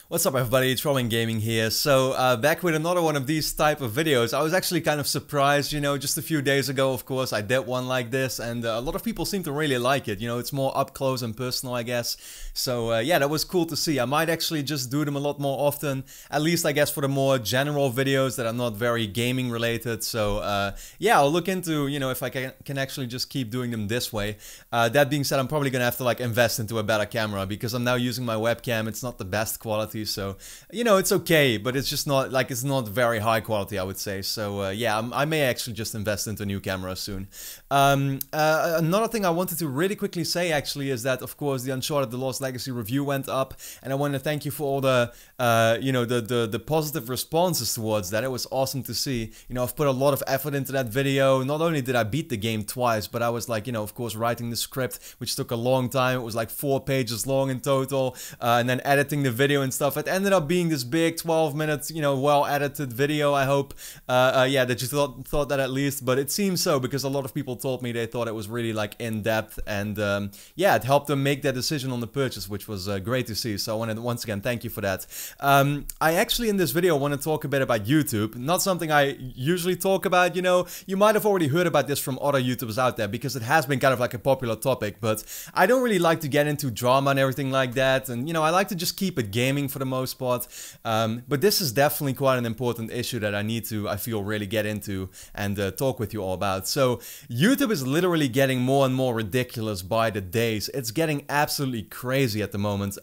What's up everybody, it's RobinGaming here. So back with another one of these type of videos. I was actually kind of surprised, just a few days ago, of course, I did one like this and a lot of people seem to really like it. It's more up close and personal, I guess. So yeah, that was cool to see. I might actually just do them a lot more often, at least I guess for the more general videos that are not very gaming related. So yeah, I'll look into, if I can actually just keep doing them this way. That being said, I'm probably gonna have to like invest into a better camera because I'm now using my webcam. It's not the best quality. So, it's okay, but it's just not, like, it's not very high quality, I would say. So, yeah, I may actually just invest into a new camera soon. Another thing I wanted to really quickly say, actually, is that, of course, the Uncharted The Lost Legacy review went up, and I want to thank you for all the, the positive responses towards that. It was awesome to see. I've put a lot of effort into that video. Not only did I beat the game twice, but I was, like, of course, writing the script, which took a long time. It was, like, 4 pages long in total, and then editing the video and stuff. It ended up being this big 12-minute, well-edited video, I hope. Yeah, that you thought that at least, but it seems so because a lot of people told me they thought it was really, like, in-depth, and yeah, it helped them make their decision on the purchase, which was great to see. So I want to, once again, thank you for that. I actually, in this video, want to talk a bit about YouTube. Not something I usually talk about, You might have already heard about this from other YouTubers out there because it has been kind of like a popular topic, but I don't really like to get into drama and everything like that, and, I like to just keep it gaming for the most part, but this is definitely quite an important issue that I feel, really get into and talk with you all about. So YouTube is literally getting more and more ridiculous by the days. It's getting absolutely crazy at the moment.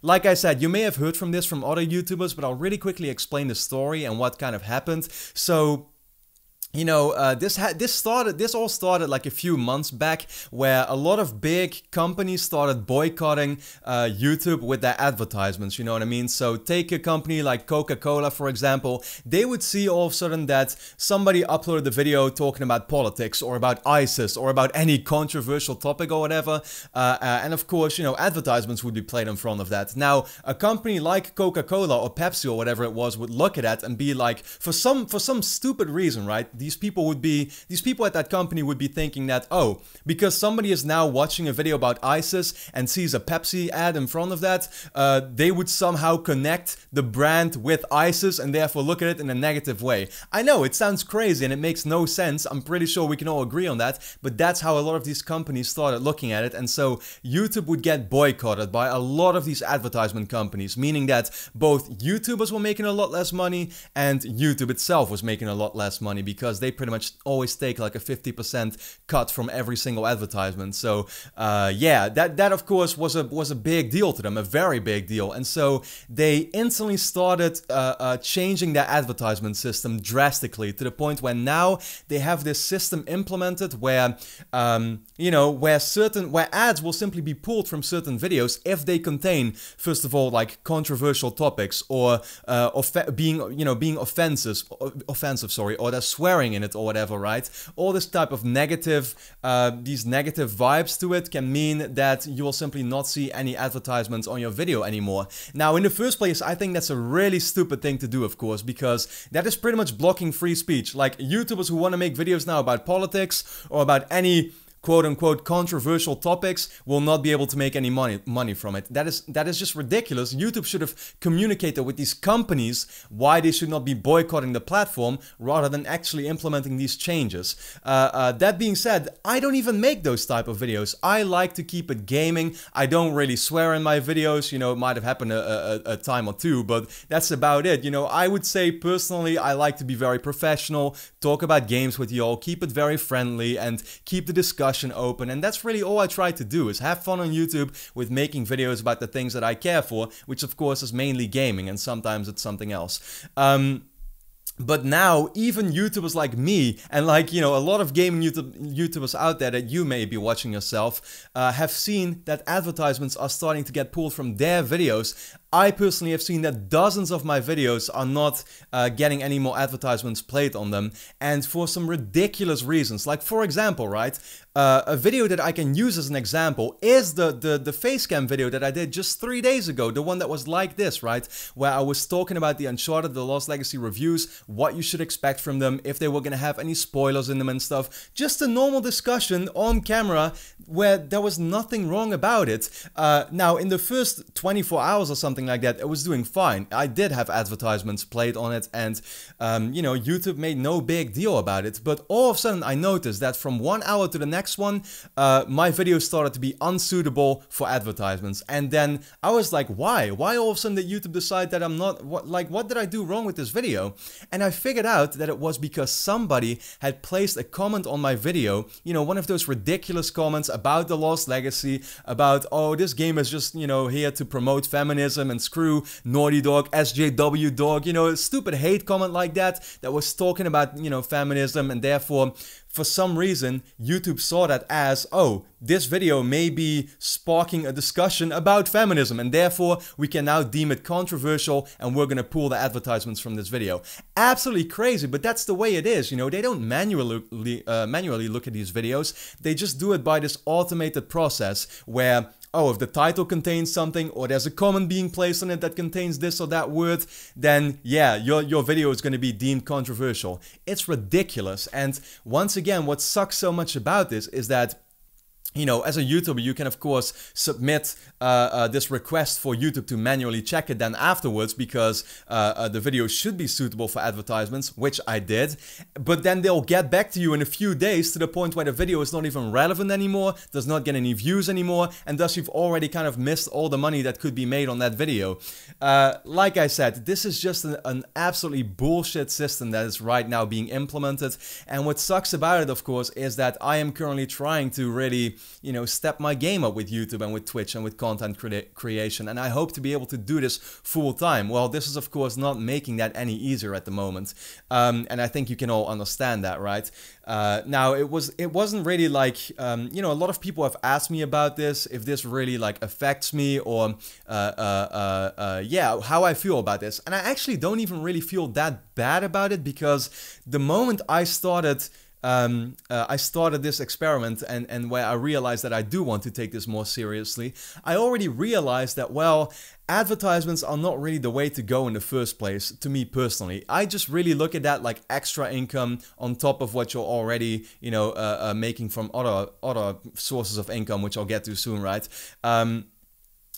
Like I said, you may have heard from this from other YouTubers, but I'll really quickly explain the story and what kind of happened. So this all started like a few months back, where a lot of big companies started boycotting YouTube with their advertisements, you know what I mean? So take a company like Coca-Cola, for example. They would see all of a sudden that somebody uploaded a video talking about politics or about ISIS or about any controversial topic or whatever, and of course, advertisements would be played in front of that. Now, a company like Coca-Cola or Pepsi or whatever it was would look at that and be like, for some stupid reason, right? These people at that company would be thinking that, oh, because somebody is now watching a video about ISIS and sees a Pepsi ad in front of that, they would somehow connect the brand with ISIS and therefore look at it in a negative way. I know, it sounds crazy and it makes no sense. I'm pretty sure we can all agree on that, but that's how a lot of these companies started looking at it, and so YouTube would get boycotted by a lot of these advertisement companies, meaning that both YouTubers were making a lot less money and YouTube itself was making a lot less money because they pretty much always take like a 50% cut from every single advertisement. So yeah, that of course was a big deal to them, a very big deal. And so they instantly started changing their advertisement system drastically, to the point where now they have this system implemented where where ads will simply be pulled from certain videos if they contain, first of all, like controversial topics or being offensive, or there's swearing in it or whatever, right? All this type of negative, these negative vibes to it can mean that you will simply not see any advertisements on your video anymore. Now, in the first place, I think that's a really stupid thing to do, of course, because that is pretty much blocking free speech. Like, YouTubers who want to make videos now about politics or about any quote-unquote controversial topics will not be able to make any money from it. That is just ridiculous. YouTube should have communicated with these companies why they should not be boycotting the platform rather than actually implementing these changes. That being said, I don't even make those type of videos. I like to keep it gaming. I don't really swear in my videos. It might have happened a time or two, but that's about it. I would say personally, I like to be very professional, talk about games with you all, keep it very friendly, and keep the discussion open, and that's really all I try to do, is have fun on YouTube with making videos about the things that I care for, which of course is mainly gaming, and sometimes it's something else. But now, even YouTubers like me, and like, a lot of gaming YouTubers out there that you may be watching yourself, have seen that advertisements are starting to get pulled from their videos. I personally have seen that dozens of my videos are not getting any more advertisements played on them, and for some ridiculous reasons. Like, for example, right, a video that I can use as an example is the face cam video that I did just 3 days ago, the one that was like this, right, where I was talking about the Uncharted The Lost Legacy reviews, what you should expect from them, if they were gonna have any spoilers in them and stuff. Just a normal discussion on camera where there was nothing wrong about it. Now, in the first 24 hours or something something like that, it was doing fine. I did have advertisements played on it, and you know, YouTube made no big deal about it. But all of a sudden I noticed that from 1 hour to the next one, my videos started to be unsuitable for advertisements. And then I was like, why all of a sudden did YouTube decide that I'm not, what did I do wrong with this video? And I figured out that it was because somebody had placed a comment on my video, you know, one of those ridiculous comments about the Lost Legacy, about, oh, this game is just, you know, here to promote feminism and screw Naughty Dog, SJW Dog, you know, a stupid hate comment like that was talking about, you know, feminism, and therefore, for some reason, YouTube saw that as, oh, this video may be sparking a discussion about feminism, and therefore we can now deem it controversial, and we're gonna pull the advertisements from this video. Absolutely crazy, but that's the way it is, you know. They don't manually look at these videos. They just do it by this automated process where, oh, if the title contains something, or there's a comment being placed on it that contains this or that word, then yeah, your video is going to be deemed controversial. It's ridiculous. And once again, what sucks so much about this is that, you know, as a YouTuber, you can of course submit this request for YouTube to manually check it then afterwards, because the video should be suitable for advertisements, which I did. But then they'll get back to you in a few days to the point where the video is not even relevant anymore, does not get any views anymore, and thus you've already kind of missed all the money that could be made on that video. Like I said, this is just an absolutely bullshit system that is right now being implemented. And what sucks about it, of course, is that I am currently trying to really, you know, step my game up with YouTube and with Twitch and with content creation, and I hope to be able to do this full time. Well, this is of course not making that any easier at the moment, and I think you can all understand that, right? Now it wasn't really like, you know, a lot of people have asked me about this, if this really like affects me, or yeah, how I feel about this, and I actually don't even really feel that bad about it, because the moment I started this experiment, and where I realized that I do want to take this more seriously, I already realized that, well, advertisements are not really the way to go in the first place, to me personally. I just really look at that like extra income on top of what you're already, you know, making from other sources of income, which I'll get to soon, right?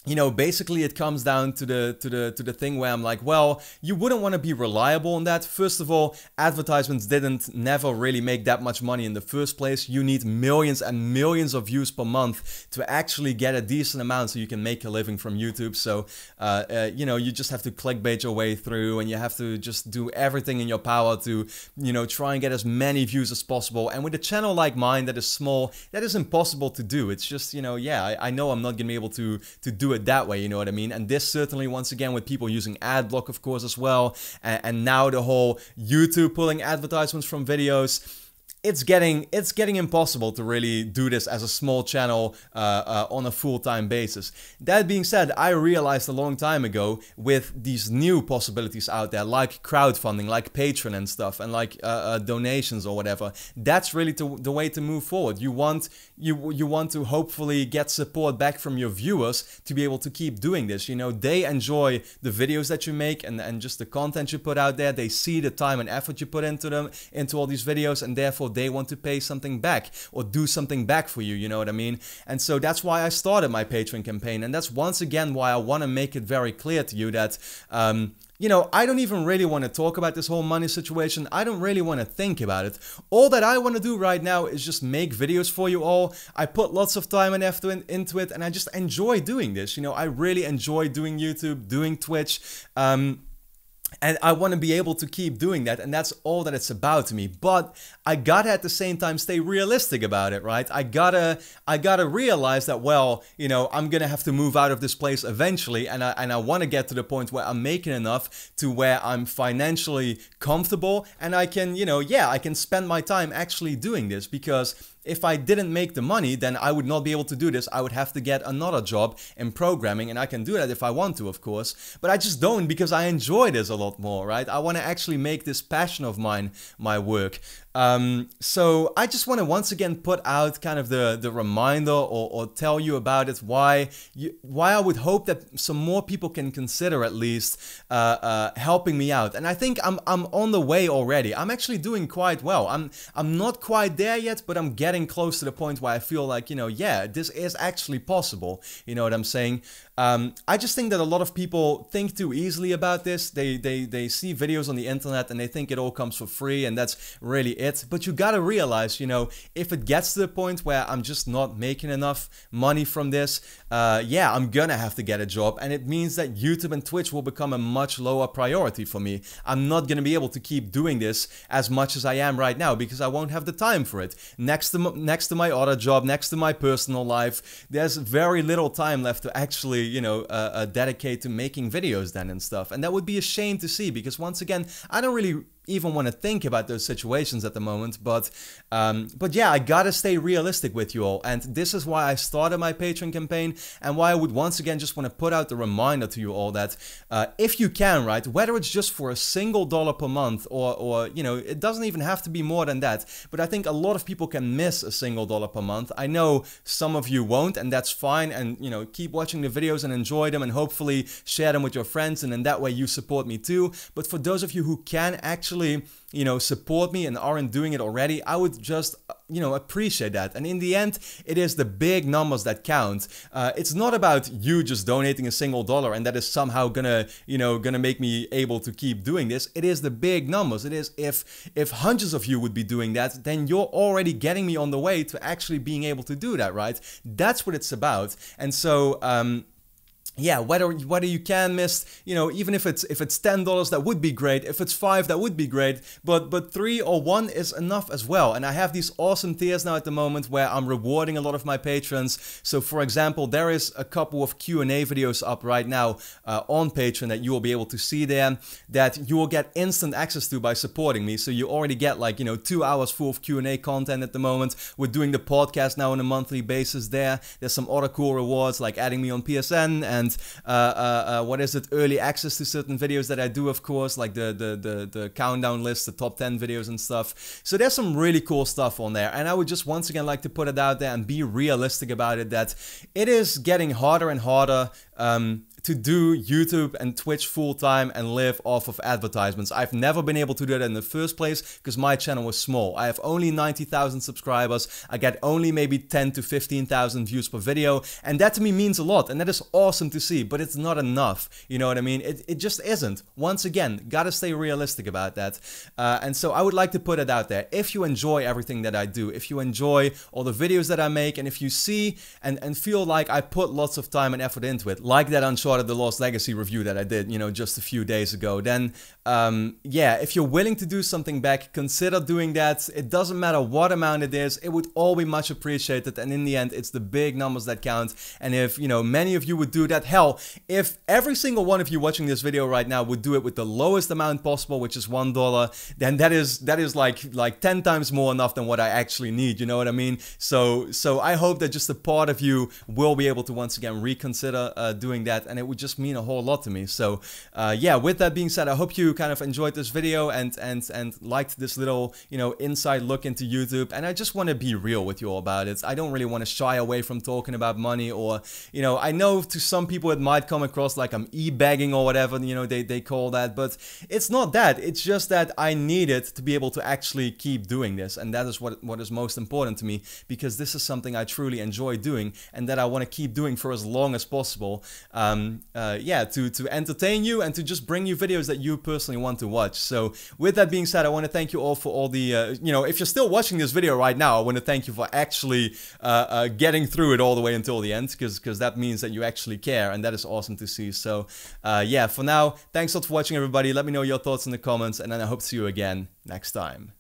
You know, basically it comes down to the thing where I'm like, well, you wouldn't want to be reliable on that. First of all, advertisements never really make that much money in the first place. You need millions and millions of views per month to actually get a decent amount so you can make a living from YouTube. So, you know, you just have to clickbait your way through, and you have to just do everything in your power to, you know, try and get as many views as possible. And with a channel like mine that is small, that is impossible to do. It's just, you know, yeah, I know I'm not gonna be able to do it that way, you know what I mean? And this certainly, once again, with people using ad block, of course, as well, and now the whole YouTube pulling advertisements from videos, it's getting impossible to really do this as a small channel on a full-time basis. That being said, I realized a long time ago, with these new possibilities out there, like crowdfunding, like Patreon and stuff, and like donations or whatever, that's really the way to move forward. You want to hopefully get support back from your viewers to be able to keep doing this. You know, they enjoy the videos that you make and just the content you put out there. They see the time and effort you put into all these videos, and therefore they want to pay something back or do something back for you, you know what I mean? And so that's why I started my Patreon campaign, and that's once again why I want to make it very clear to you that, you know, I don't even really want to talk about this whole money situation. I don't really want to think about it. All that I want to do right now is just make videos for you all. I put lots of time and effort into it, and I just enjoy doing this. You know, I really enjoy doing YouTube, doing Twitch, and I want to be able to keep doing that, and that's all that it's about to me. But I gotta at the same time stay realistic about it, right? I gotta realize that, well, you know, I'm gonna have to move out of this place eventually, and I want to get to the point where I'm making enough to where I'm financially comfortable, and I can, you know, yeah, I can spend my time actually doing this, because if I didn't make the money, then I would not be able to do this. I would have to get another job in programming, and I can do that if I want to, of course. But I just don't, because I enjoy this a lot more, right? I want to actually make this passion of mine my work. So I just want to once again put out kind of the reminder, or tell you about it, why I would hope that some more people can consider at least helping me out. And I think I'm on the way already. I'm actually doing quite well. I'm not quite there yet, but I'm getting close to the point where I feel like, you know, yeah, this is actually possible. You know what I'm saying? I just think that a lot of people think too easily about this. They see videos on the internet and they think it all comes for free, and that's really it. But you gotta realize, you know, if it gets to the point where I'm just not making enough money from this, yeah, I'm gonna have to get a job, and it means that YouTube and Twitch will become a much lower priority for me. I'm not gonna be able to keep doing this as much as I am right now because I won't have the time for it. Next to my other job, next to my personal life, there's very little time left to actually, you know, dedicate to making videos then and stuff. And that would be a shame to see, because once again, I don't really even want to think about those situations at the moment, but yeah, I gotta stay realistic with you all, and this is why I started my Patreon campaign, and why I would once again just want to put out the reminder to you all that if you can, right, whether it's just for a single dollar per month, or you know, it doesn't even have to be more than that, but I think a lot of people can miss a single dollar per month. I know some of you won't, and that's fine, and you know, keep watching the videos and enjoy them, and hopefully share them with your friends, and in that way you support me too. But for those of you who can actually, you know, support me and aren't doing it already, I would just, you know, appreciate that. And in the end, it is the big numbers that count. It's not about you just donating a single dollar and that is somehow gonna, you know, gonna make me able to keep doing this. It is the big numbers. It is if hundreds of you would be doing that, then you're already getting me on the way to actually being able to do that, right? That's what it's about. And so, yeah, whether you can miss, you know, even if it's $10, that would be great. If it's $5, that would be great. But $3 or $1 is enough as well. And I have these awesome tiers now at the moment where I'm rewarding a lot of my patrons. So for example, there is a couple of Q&A videos up right now on Patreon that you will be able to see there, that you will get instant access to by supporting me. So you already get, like, you know, 2 hours full of Q&A content at the moment. We're doing the podcast now on a monthly basis there. There's some other cool rewards like adding me on PSN, and what is it, early access to certain videos that I do, of course, like the countdown list, the top 10 videos and stuff. So there's some really cool stuff on there, and I would just once again like to put it out there and be realistic about it, that it is getting harder and harder to do YouTube and Twitch full-time and live off of advertisements. I've never been able to do that in the first place because my channel was small. I have only 90,000 subscribers. I get only maybe 10 to 15,000 views per video, and that to me means a lot, and that is awesome to see, but it's not enough. You know what I mean? It just isn't. Once again, gotta stay realistic about that. And so I would like to put it out there. If you enjoy everything that I do, if you enjoy all the videos that I make, and if you see and feel like I put lots of time and effort into it, like that Uncharted The Lost Legacy review that I did, you know, just a few days ago, then yeah, if you're willing to do something back, consider doing that. It doesn't matter what amount it is, it would all be much appreciated, and in the end, it's the big numbers that count. And if, you know, many of you would do that, hell, if every single one of you watching this video right now would do it with the lowest amount possible, which is $1, then that is like 10 times more enough than what I actually need, you know what I mean? So I hope that just a part of you will be able to once again reconsider doing that, and it would just mean a whole lot to me. So yeah, with that being said, I hope you kind of enjoyed this video and liked this little, you know, inside look into YouTube, and I just want to be real with you all about it. I don't really want to shy away from talking about money, or, you know, I know to some people it might come across like I'm e-bagging or whatever, you know, they call that, but it's not that. It's just that I need it to be able to actually keep doing this, and that is what is most important to me, because this is something I truly enjoy doing and that I want to keep doing for as long as possible. Yeah, to entertain you and to just bring you videos that you personally want to watch. So with that being said, I want to thank you all for all the, you know, if you're still watching this video right now, I want to thank you for actually getting through it all the way until the end, because that means that you actually care, and that is awesome to see. So yeah, for now, thanks a lot for watching, everybody. Let me know your thoughts in the comments, and then I hope to see you again next time.